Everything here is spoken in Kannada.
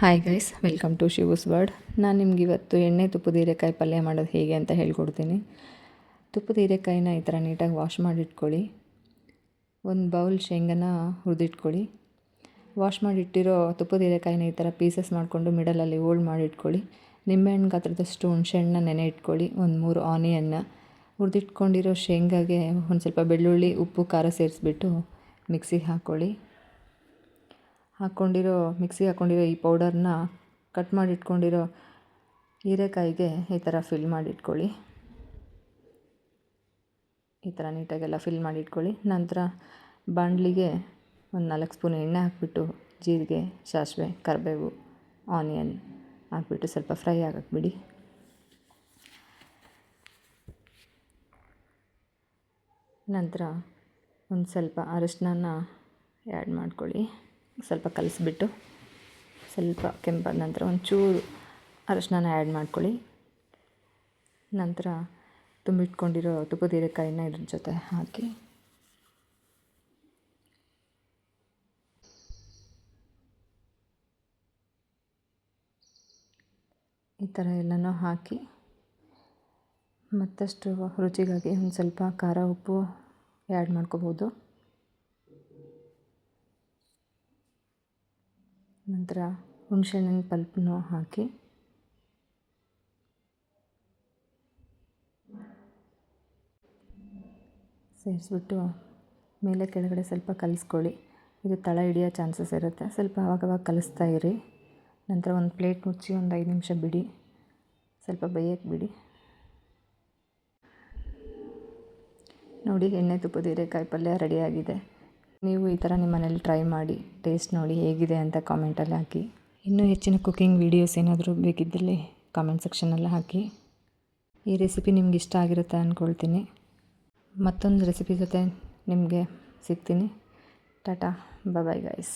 Hi guys, welcome to Shiva's word. ನಾನು ನಿಮ್ಗೆ ಇವತ್ತು ಎಣ್ಣೆ ತುಪ್ಪದ ಹೀರೆಕಾಯಿ ಪಲ್ಯ ಮಾಡೋದು ಹೇಗೆ ಅಂತ ಹೇಳ್ಕೊಡ್ತೀನಿ. ತುಪ್ಪದ ಹೀರೆಕಾಯಿನ ಈ ಥರ ನೀಟಾಗಿ ವಾಶ್ ಮಾಡಿಟ್ಕೊಳ್ಳಿ. ಒಂದು ಬೌಲ್ ಶೇಂಗಾನ ಹುರಿದಿಟ್ಕೊಳ್ಳಿ. ವಾಶ್ ಮಾಡಿಟ್ಟಿರೋ ತುಪ್ಪದ ಹೀರೆಕಾಯಿನ ಈ ಥರ ಪೀಸಸ್ ಮಾಡಿಕೊಂಡು ಮಿಡಲಲ್ಲಿ ಹೋಲ್ಡ್ ಮಾಡಿಟ್ಕೊಳ್ಳಿ. ನಿಂಬೆಹಣ್ಣು ಗಾತ್ರದಷ್ಟು ಹುಣಸೆಹಣ್ಣನ್ನ ನೆನೆ ಇಟ್ಕೊಳ್ಳಿ. ಒಂದು 3 ಆನಿಯನ್ನ ಹುರಿದಿಟ್ಕೊಂಡಿರೋ ಶೇಂಗಾಗೆ ಒಂದು ಸ್ವಲ್ಪ ಬೆಳ್ಳುಳ್ಳಿ, ಉಪ್ಪು, ಖಾರ ಸೇರಿಸ್ಬಿಟ್ಟು ಮಿಕ್ಸಿಗೆ ಮಿಕ್ಸಿಗೆ ಹಾಕ್ಕೊಂಡಿರೋ ಈ ಪೌಡರ್ನ ಕಟ್ ಮಾಡಿಟ್ಕೊಂಡಿರೋ ಹೀರೆಕಾಯಿಗೆ ಈ ಥರ ಫಿಲ್ ಮಾಡಿಟ್ಕೊಳ್ಳಿ. ಈ ಥರ ನೀಟಾಗೆಲ್ಲ ಫಿಲ್ ಮಾಡಿಟ್ಕೊಳ್ಳಿ. ನಂತರ ಬಾಣಲಿಗೆ ಒಂದು 4 ಸ್ಪೂನ್ ಎಣ್ಣೆ ಹಾಕಿಬಿಟ್ಟು ಜೀರಿಗೆ, ಸಾಸಿವೆ, ಕರಿಬೇವು, ಆನಿಯನ್ ಹಾಕ್ಬಿಟ್ಟು ಸ್ವಲ್ಪ ಫ್ರೈ ಆಗಕ್ಕೆ ಬಿಡಿ. ನಂತರ ಒಂದು ಸ್ವಲ್ಪ ಅರಿಶಿನ ಆ್ಯಡ್ ಮಾಡ್ಕೊಳ್ಳಿ. ಸ್ವಲ್ಪ ಕಲಿಸ್ಬಿಟ್ಟು ಸ್ವಲ್ಪ ಕೆಂಪಾದ ನಂತರ ಒಂಚೂರು ಅರಿಶಿನ ಆ್ಯಡ್ ಮಾಡ್ಕೊಳ್ಳಿ. ನಂತರ ತುಂಬಿಟ್ಕೊಂಡಿರೋ ತುಪ್ಪದ ಹೀರೆಕಾಯಿನ ಇದ್ರ ಜೊತೆ ಹಾಕಿ ಈ ಥರ ಎಲ್ಲನೂ ಹಾಕಿ ಮತ್ತಷ್ಟು ರುಚಿಗಾಗಿ ಒಂದು ಸ್ವಲ್ಪ ಖಾರ, ಉಪ್ಪು ಆ್ಯಡ್ ಮಾಡ್ಕೋಬೋದು. ನಂತರ ಹುಣಸೆಹಣ್ಣಿನ ಪಲ್ಪನ್ನು ಹಾಕಿ ಸೇರಿಸ್ಬಿಟ್ಟು ಮೇಲೆ ಕೆಳಗಡೆ ಸ್ವಲ್ಪ ಕಲಿಸ್ಕೊಳ್ಳಿ. ಇದು ತಳ ಹಿಡಿಯೋ ಚಾನ್ಸಸ್ ಇರುತ್ತೆ. ಸ್ವಲ್ಪ ಆವಾಗವಾಗ ಕಲಿಸ್ತಾ ಇರಿ. ನಂತರ ಒಂದು ಪ್ಲೇಟ್ ಮುಚ್ಚಿ ಒಂದು 5 ನಿಮಿಷ ಬಿಡಿ, ಸ್ವಲ್ಪ ಬೇಯಕ್ಕೆ ಬಿಡಿ. ನೋಡಿ, ಎಣ್ಣೆ ತುಪ್ಪದ ಹೀರೆಕಾಯಿ ಪಲ್ಯ ರೆಡಿಯಾಗಿದೆ. ನೀವು ಈ ಥರ ನಿಮ್ಮ ಮನೇಲಿ ಟ್ರೈ ಮಾಡಿ ಟೇಸ್ಟ್ ನೋಡಿ ಹೇಗಿದೆ ಅಂತ ಕಾಮೆಂಟಲ್ಲಿ ಹಾಕಿ. ಇನ್ನೂ ಹೆಚ್ಚಿನ ಕುಕ್ಕಿಂಗ್ ವೀಡಿಯೋಸ್ ಏನಾದರೂ ಬೇಕಿದ್ದಲ್ಲಿ ಕಾಮೆಂಟ್ ಸೆಕ್ಷನಲ್ಲಿ ಹಾಕಿ. ಈ ರೆಸಿಪಿ ನಿಮ್ಗೆ ಇಷ್ಟ ಆಗಿರುತ್ತೆ ಅಂದ್ಕೊಳ್ತೀನಿ. ಮತ್ತೊಂದು ರೆಸಿಪಿ ಜೊತೆ ನಿಮಗೆ ಸಿಗ್ತೀನಿ. ಟಾಟಾ, ಬಾಯ್ ಗೈಸ್.